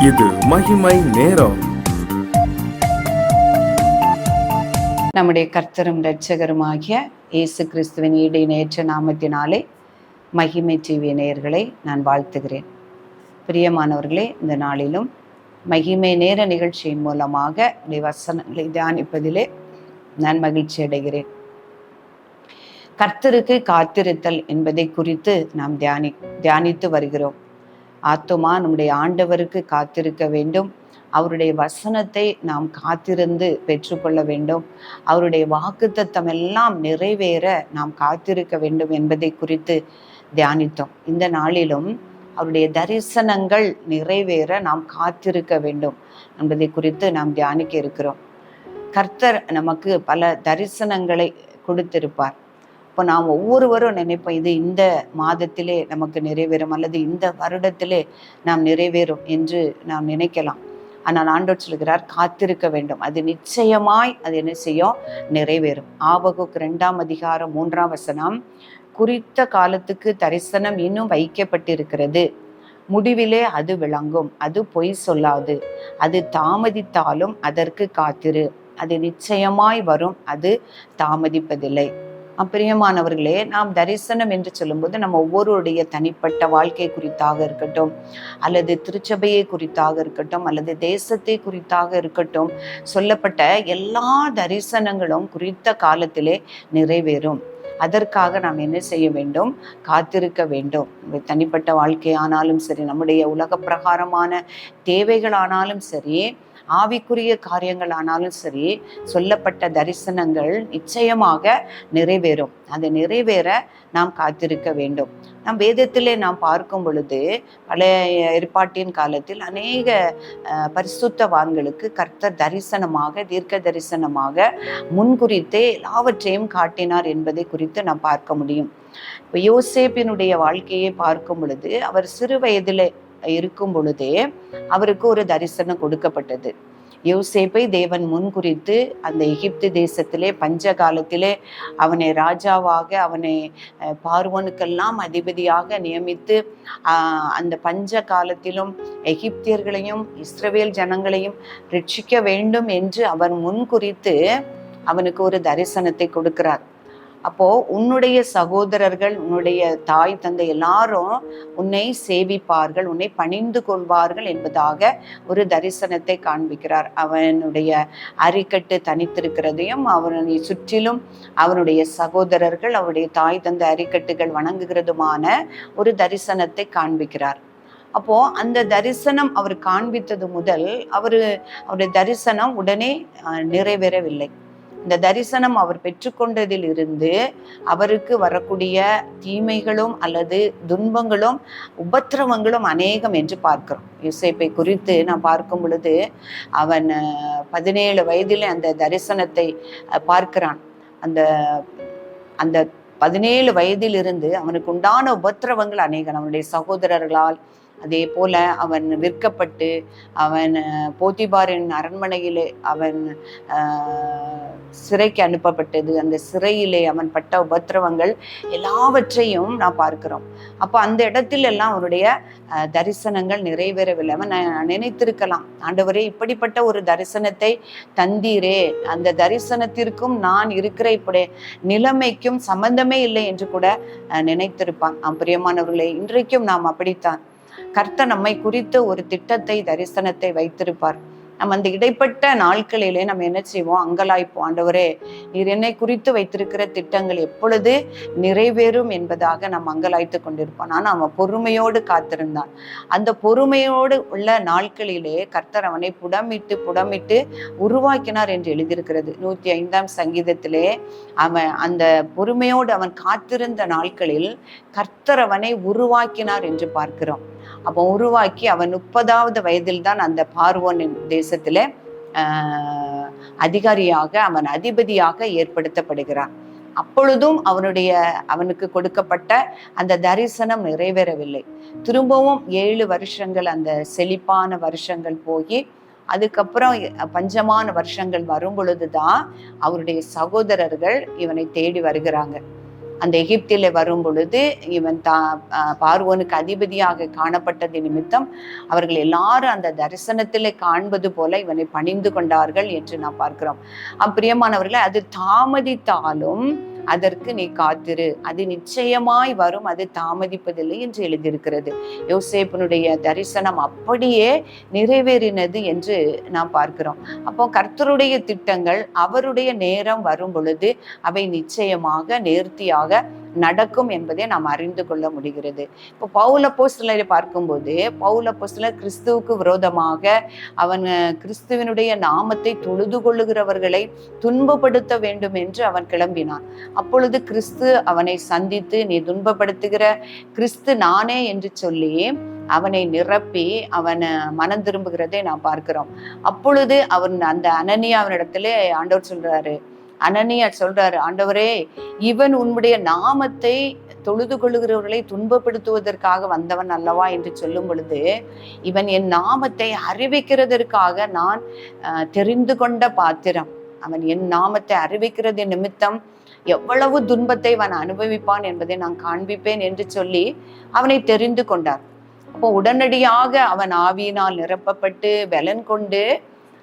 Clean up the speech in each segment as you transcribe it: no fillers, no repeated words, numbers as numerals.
இது மகிமை நேரம். நம்முடைய கர்த்தரும் இரட்சகருமாகிய இயேசு கிறிஸ்துவின் ஈடு இணையற்ற நாமத்தினாலே மகிமை டிவி நேயர்களை நான் வாழ்த்துகிறேன். பிரியமானவர்களே, இந்த நாளிலும் மகிமை நேர நிகழ்ச்சியின் மூலமாக வசனங்களை தியானிப்பதிலே நான் மகிழ்ச்சி அடைகிறேன். கர்த்தருக்கு காத்திருத்தல் என்பதை குறித்து நாம் தியானித்து வருகிறோம். ஆத்துமா நம்முடைய ஆண்டவருக்கு காத்திருக்க வேண்டும். அவருடைய வசனத்தை நாம் காத்திருந்து பெற்றுக்கொள்ள வேண்டும். அவருடைய வாக்குத்தத்தம் எல்லாம் நிறைவேற நாம் காத்திருக்க வேண்டும் என்பதை குறித்து தியானித்தோம். இந்த நாளிலும் அவருடைய தரிசனங்கள் நிறைவேற நாம் காத்திருக்க வேண்டும் என்பதை குறித்து நாம் தியானிக்க இருக்கிறோம். கர்த்தர் நமக்கு பல தரிசனங்களை கொடுத்திருப்பார். இப்போ நாம் ஒவ்வொருவரும் நினைப்போம், இது இந்த மாதத்திலே நமக்கு நிறைவேறும் அல்லது இந்த வருடத்திலே நாம் நிறைவேறும் என்று நாம் நினைக்கலாம். ஆனால் ஆண்டவர் சொல்கிறார், காத்திருக்க வேண்டும். அது நிச்சயமாய் அது என்ன செய்யும்? நிறைவேறும். ஆபகுக் 2:3 குறித்த காலத்துக்கு தரிசனம் இன்னும் வைக்கப்பட்டிருக்கிறது. முடிவிலே அது விளங்கும். அது பொய் சொல்லாது. அது தாமதித்தாலும் அதற்கு காத்திரு. அது நிச்சயமாய் வரும். அது தாமதிப்பதில்லை. பிரியமானவர்களே, நாம் தரிசனம் என்று சொல்லும்போது நம்ம ஒவ்வொருடைய தனிப்பட்ட வாழ்க்கை குறித்தாக இருக்கட்டும், அல்லது திருச்சபையை குறித்தாக இருக்கட்டும், அல்லது தேசத்தை குறித்தாக இருக்கட்டும், சொல்லப்பட்ட எல்லா தரிசனங்களும் குறித்த காலத்திலே நிறைவேறும். அதற்காக நாம் என்ன செய்ய வேண்டும்? காத்திருக்க வேண்டும். தனிப்பட்ட வாழ்க்கையானாலும் சரி, நம்முடைய உலக பிரகாரமான தேவைகளானாலும் சரி, ஆவிக்குரிய காரியங்கள் ஆனாலும் சரி, சொல்லப்பட்ட தரிசனங்கள் நிச்சயமாக நிறைவேறும். அது நிறைவேற நாம் காத்திருக்க வேண்டும். நம் வேதத்திலே நாம் பார்க்கும் பொழுது பழைய ஏற்பாட்டின் காலத்தில் அநேக பரிசுத்தவான்களுக்கு கர்த்தர் தரிசனமாக, தீர்க்க தரிசனமாக முன்குறித்தே எல்லாவற்றையும் காட்டினார் என்பதை குறித்து நாம் பார்க்க முடியும். இப்போ யோசேப்பினுடைய வாழ்க்கையை பார்க்கும் பொழுது, அவர் சிறு வயதிலே இருக்கும் பொழுதே அவருக்கு ஒரு தரிசனம் கொடுக்கப்பட்டது. யோசேப்பை தேவன் முன்குறித்து அந்த எகிப்து தேசத்திலே பஞ்ச காலத்திலே அவனை ராஜாவாக, அவனை பார்வோனுக்கெல்லாம் அதிபதியாக நியமித்து அந்த பஞ்ச காலத்திலும் எகிப்தியர்களையும் இஸ்ரவேல் ஜனங்களையும் ரட்சிக்க வேண்டும் என்று அவர் முன்குறித்து அவனுக்கு ஒரு தரிசனத்தை கொடுக்கிறார். அப்போ உன்னுடைய சகோதரர்கள், உன்னுடைய தாய் தந்தை எல்லாரும் உன்னை சேவிப்பார்கள், உன்னை பணிந்து கொள்வார்கள் என்பதாக ஒரு தரிசனத்தை காண்பிக்கிறார். அவனுடைய அரிக்கட்டு தனித்திருக்கிறதையும், அவனை சுற்றிலும் அவனுடைய சகோதரர்கள், அவருடைய தாய் தந்தை அரிக்கட்டுகள் வணங்குகிறதுமான ஒரு தரிசனத்தை காண்பிக்கிறார். அப்போ அந்த தரிசனம் அவர் காண்பித்தது முதல் அவருடைய தரிசனம் உடனே நிறைவேறவில்லை. இந்த தரிசனம் அவர் பெற்றுக்கொண்டதில் இருந்து அவருக்கு வரக்கூடிய தீமைகளும் அல்லது துன்பங்களும் உபத்திரவங்களும் அநேகம் என்று பார்க்கிறோம். யோசேப்பை குறித்து நான் பார்க்கும் பொழுது, அவன் 17 வயதிலே அந்த தரிசனத்தை பார்க்கிறான். அந்த 17 வயதிலிருந்து அவனுக்கு உண்டான உபத்திரவங்கள் அநேகம். அவனுடைய சகோதரர்களால், அதே போல அவன் விற்கப்பட்டு, அவன் போத்திபாரின் அரண்மனையிலே அவன் சிறைக்கு அனுப்பப்பட்டது. அந்த சிறையிலே அவன் பட்ட உபத்திரவங்கள் எல்லாவற்றையும் நான் பார்க்கிறோம். அப்போ அந்த இடத்துல எல்லாம் அவனுடைய தரிசனங்கள் நிறைவேறவில்லை. அவன் நினைத்திருக்கலாம், ஆண்டவரே இப்படிப்பட்ட ஒரு தரிசனத்தை தந்தீரே, அந்த தரிசனத்திற்கும் நான் இருக்கிற இப்படி நிலைமைக்கும் சம்பந்தமே இல்லை என்று கூட நினைத்திருப்பான். பிரியமானவர்களே, இன்றைக்கும் நாம் அப்படித்தான். கர்த்தர் நம்மை குறித்து ஒரு திட்டத்தை, தரிசனத்தை வைத்திருப்பார். நம்ம அந்த இடைப்பட்ட நாட்களிலே நம்ம என்ன செய்வோம்? அங்கலாய்ப்போம். ஆண்டவரே, நீர் என்னை குறித்து வைத்திருக்கிற திட்டங்கள் எப்பொழுது நிறைவேறும் என்பதாக நம்ம அங்கலாய்த்து கொண்டிருப்போம். ஆனால் அவன் பொறுமையோடு காத்திருந்தான். அந்த பொறுமையோடு உள்ள நாட்களிலே கர்த்தர் அவனை புடமிட்டு உருவாக்கினார் என்று எழுதியிருக்கிறது. 105 சங்கீதத்திலே அவன் அந்த பொறுமையோடு அவன் காத்திருந்த நாட்களில் கர்த்தர் அவனை உருவாக்கினார் என்று பார்க்கிறோம். அப்போ உருவாக்கி அவன் 30வது வயதில் தான் அந்த பார்வோன் தேசத்துல அதிகாரியாக, அவன் அதிபதியாக ஏற்படுத்தப்படுகிறான். அப்பொழுதும் அவனுக்கு கொடுக்கப்பட்ட அந்த தரிசனம் நிறைவேறவில்லை. திரும்பவும் 7 வருஷங்கள், அந்த செழிப்பான வருஷங்கள் போய் அதுக்கப்புறம் பஞ்சமான வருஷங்கள் வரும் பொழுதுதான் அவருடைய சகோதரர்கள் இவனை தேடி வருகிறாங்க. அந்த எகிப்திலே வரும் பொழுது இவன் பார்வோனுக்கு அதிபதியாக காணப்பட்டது நிமித்தம் அவர்கள் எல்லாரும் அந்த தரிசனத்திலே காண்பது போல இவனை பணிந்து கொண்டார்கள் என்று நாம் பார்க்கிறோம். பிரியமானவர்களே, அது தாமதித்தாலும் அதற்கு நீ காத்திரு, அது நிச்சயமாய் வரும், அது தாமதிப்பதில்லை என்று எழுதியிருக்கிறது. யோசேப்பினுடைய தரிசனம் அப்படியே நிறைவேறினது என்று நாம் பார்க்கிறோம். அப்போ கர்த்தருடைய திட்டங்கள் அவருடைய நேரம் வரும் பொழுது அவை நிச்சயமாக நேர்த்தியாக நடக்கும் என்பதை நாம் அறிந்து கொள்ள முடிகிறது. இப்போ பவுல் அப்போஸ்தலரை பார்க்கும்போது பவுல் அப்போஸ்தலர் கிறிஸ்துவுக்கு விரோதமாக அவன் கிறிஸ்துவினுடைய நாமத்தை தொழுது கொள்ளுகிறவர்களை துன்பப்படுத்த வேண்டும் என்று அவன் கிளம்பினான். அப்பொழுது கிறிஸ்து அவனை சந்தித்து, நீ துன்பப்படுத்துகிற கிறிஸ்து நானே என்று சொல்லி அவனை நிரப்பி அவன் மனம் திரும்புகிறதை நாம் பார்க்கிறோம். அப்பொழுது அவன் அந்த அனனியாவினிடத்திலே ஆண்டவர் சொல்றாரு, அனனியா சொல்றாரு, ஆண்டவரே, இவன் உன்னுடைய நாமத்தை தொழுது கொள்ளுகிறவர்களை துன்பப்படுத்துவதற்காக வந்தவன் அல்லவா என்று சொல்லும் பொழுது, இவன் என் நாமத்தை அறிவிக்கிறதற்காக நான் தெரிந்து கொண்ட பாத்திரம், அவன் என் நாமத்தை அறிவிக்கிறது நிமித்தம் எவ்வளவு துன்பத்தை அவன் அனுபவிப்பான் என்பதை நான் காண்பிப்பேன் என்று சொல்லி அவனை தெரிந்து கொண்டார். அப்போ உடனடியாக அவன் ஆவியினால் நிரப்பப்பட்டு பலன் கொண்டு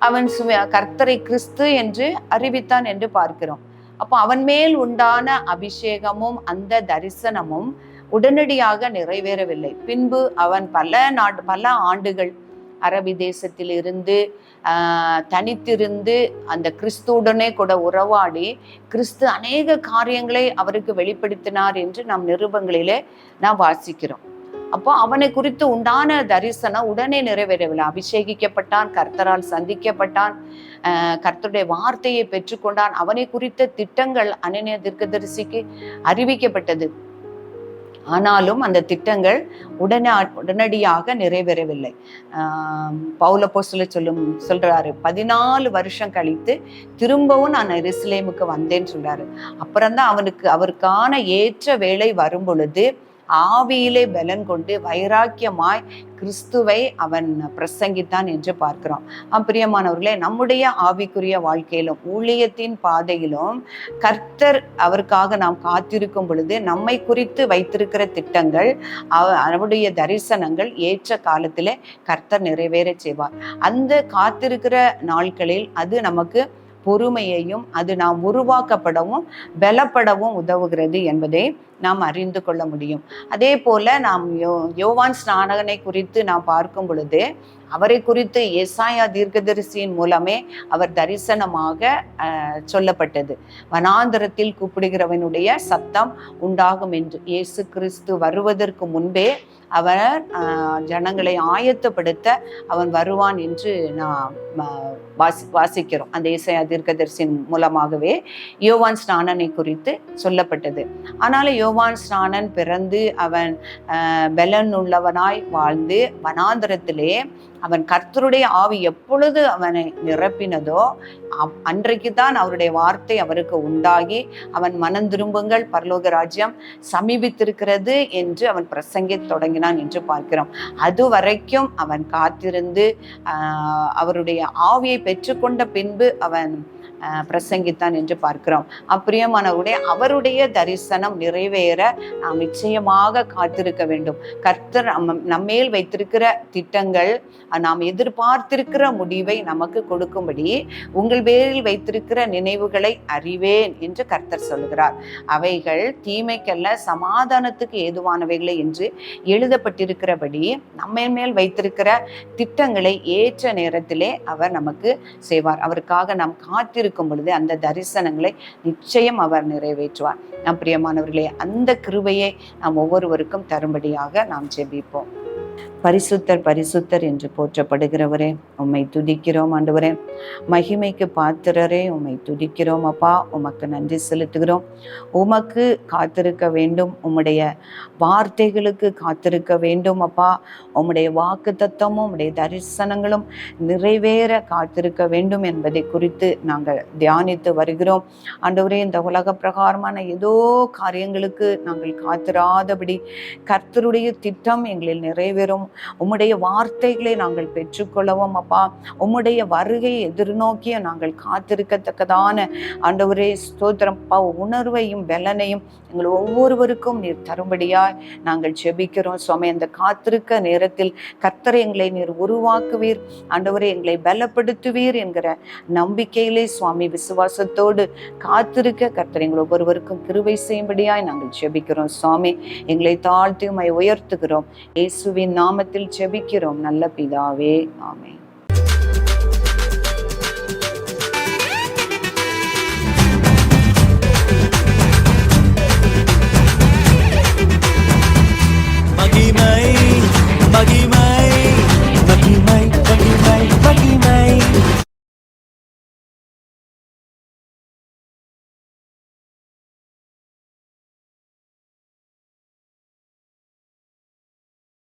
அவன் கர்த்தரை கிறிஸ்து என்று அறிவித்தான் என்று பார்க்கிறோம். அப்போ அவன் மேல் உண்டான அபிஷேகமும் அந்த தரிசனமும் உடனடியாக நிறைவேறவில்லை. பின்பு அவன் பல ஆண்டுகள் அரபி தேசத்தில் இருந்து தனித்திருந்து அந்த கிறிஸ்துவுடனே கூட உறவாடி கிறிஸ்து அநேக காரியங்களை அவருக்கு வெளிப்படுத்தினார் என்று நாம் நிருபங்களிலே நாம் வாசிக்கிறோம். அப்போ அவனை குறித்து உண்டான தரிசனம் உடனே நிறைவேறவில்லை. அபிஷேகிக்கப்பட்டான், கர்த்தரால் சந்திக்கப்பட்டான், கர்த்தருடைய வார்த்தையை பெற்றுக்கொண்டான். அவனை குறித்த திட்டங்கள் அனனியா தீர்க்கதரிசிக்கு அறிவிக்கப்பட்டது. ஆனாலும் அந்த திட்டங்கள் உடனடியாக நிறைவேறவில்லை. பவுல் அப்போஸ்தலர் சொல்றாரு, 14 வருஷம் கழித்து திரும்பவும் நான் எருசலேமுக்கு வந்தேன்னு சொல்றாரு. அப்புறம்தான் அவருக்கான ஏற்ற வேளை வரும் பொழுது ஆவியிலே பலன் கொண்டு வைராக்கியமாய் கிறிஸ்துவை அவன் பிரசங்கித்தான் என்று பார்க்கிறோம். பிரியமானவர்களே, நம்முடைய ஆவிக்குரிய வாழ்க்கையிலும் ஊழியத்தின் பாதையிலும் கர்த்தர் அவருக்காக நாம் காத்திருக்கும் பொழுது நம்மை குறித்து வைத்திருக்கிற திட்டங்கள், அவருடைய தரிசனங்கள் ஏற்ற காலத்திலே கர்த்தர் நிறைவேற செய்வார். அந்த காத்திருக்கிற நாட்களில் அது நமக்கு பொறுமையையும் அது நாம் உருவாக்கப்படவும் பலப்படவும் உதவுகிறது என்பதை நாம் அறிந்து கொள்ள முடியும். அதே போல நாம் யோவான் ஸ்நானகனை குறித்து நாம் பார்க்கும் பொழுது அவரை குறித்து ஏசாயா தீர்க்கதரிசியின் மூலமே அவர் தரிசனமாக சொல்லப்பட்டது. வனாந்தரத்தில் கூப்பிடுகிறவனுடைய சத்தம் உண்டாகும் என்று. இயேசு கிறிஸ்து வருவதற்கு முன்பே அவர் ஜனங்களை ஆயத்தப்படுத்த அவன் வருவான் என்று நாம் வாசிக்கிறோம். அந்த ஏசாயா தீர்க்கதரிசியின் மூலமாகவே யோவான் ஸ்நானனை குறித்து சொல்லப்பட்டது. ஆனாலும் யோவான் ஸ்நானன் பிறந்து அவன் பலன் உள்ளவனாய் வாழ்ந்து வனாந்தரத்திலே அவன் கர்த்தருடைய ஆவி எப்பொழுது அவனை நிரப்பினதோ அன்றைக்கு தான் அவருடைய வார்த்தை அவருக்கு உண்டாகி அவன் மனம் திரும்புங்கள், பரலோக ராஜ்யம் சமீபித்திருக்கிறது என்று அவன் பிரசங்க தொடங்கினான் என்று பார்க்கிறோம். அது வரைக்கும் அவன் காத்திருந்து அவருடைய ஆவியை பெற்றுக்கொண்ட பின்பு அவன் பிரசங்கித்தான் என்று பார்க்கிறோம். பிரியமானவருடைய அவருடைய தரிசனம் நிறைவேற நாம் நிச்சயமாக காத்திருக்க வேண்டும். கர்த்தர் நம்மேல் வைத்திருக்கிற திட்டங்கள், நாம் எதிர்பார்த்திருக்கிற முடிவை நமக்கு கொடுக்கும்படி உங்கள் பேரில் வைத்திருக்கிற நினைவுகளை அறிவேன் என்று கர்த்தர் சொல்கிறார். அவைகள் தீமைக்கல்ல சமாதானத்துக்கு ஏதுவானவைகளை என்று எழுதப்பட்டிருக்கிறபடி நம்ம மேல் வைத்திருக்கிற திட்டங்களை ஏற்ற நேரத்திலே அவர் நமக்கு செய்வார். அவருக்காக நாம் காத்திருக்கும் பொழுது அந்த தரிசனங்களை நிச்சயம் அவர் நிறைவேற்றுவார். நாம் பிரியமானவர்களே, அந்த கிருபையை நாம் ஒவ்வொருவருக்கும் தரும்படியாக நாம் ஜெபிப்போம். பரிசுத்தர் பரிசுத்தர் என்று போற்றப்படுகிறவரே, உம்மை துதிக்கிறோம் ஆண்டவரே. மகிமைக்கு பாத்திரரே, உம்மை துதிக்கிறோம் அப்பா. உமக்கு நன்றி செலுத்துகிறோம். உமக்கு காத்திருக்க வேண்டும், உம்முடைய வார்த்தைகளுக்கு காத்திருக்க வேண்டும் அப்பா. உம்முடைய வாக்கு தத்தமும் உம்முடைய தரிசனங்களும் நிறைவேற காத்திருக்க வேண்டும் என்பதை குறித்து நாங்கள் தியானித்து வருகிறோம் ஆண்டவரே. இந்த உலக பிரகாரமான ஏதோ காரியங்களுக்கு நாங்கள் காத்திராதபடி கர்த்தருடைய திட்டம் எங்களில் நிறைவேறும். உம்முடைய வார்த்தைகளை நாங்கள் பெற்றுக்கொள்ளவும் அப்பா, உம்முடைய வருகையை எதிர்நோக்கிய நாங்கள் காத்திருக்கத்தக்கதான ஆண்டவரே ஸ்தோத்திரம் அப்பா, உணர்வையும் பலனையும் எங்கள் ஒவ்வொருவருக்கும் நீர் தரும்படியாய் நாங்கள் ஜெபிக்கிறோம் சுவாமி. அந்த காத்திருக்க நேரத்தில் கர்த்தரை எங்களை நீர் உருவாக்குவீர் ஆண்டவரே, எங்களை பலப்படுத்துவீர் என்கிற நம்பிக்கையிலே சுவாமி விசுவாசத்தோடு காத்திருக்க கர்த்தர் எங்கள் ஒவ்வொருவருக்கும் கிருபை செய்யும்படியாய் நாங்கள் ஜெபிக்கிறோம் சுவாமி. எங்களை தாழ்த்தி உம்மை உயர்த்துகிறோம். இயேசுவின் நாமத்தில் ஜெபிக்கிறோம் நல்ல பிதாவே, ஆமென்.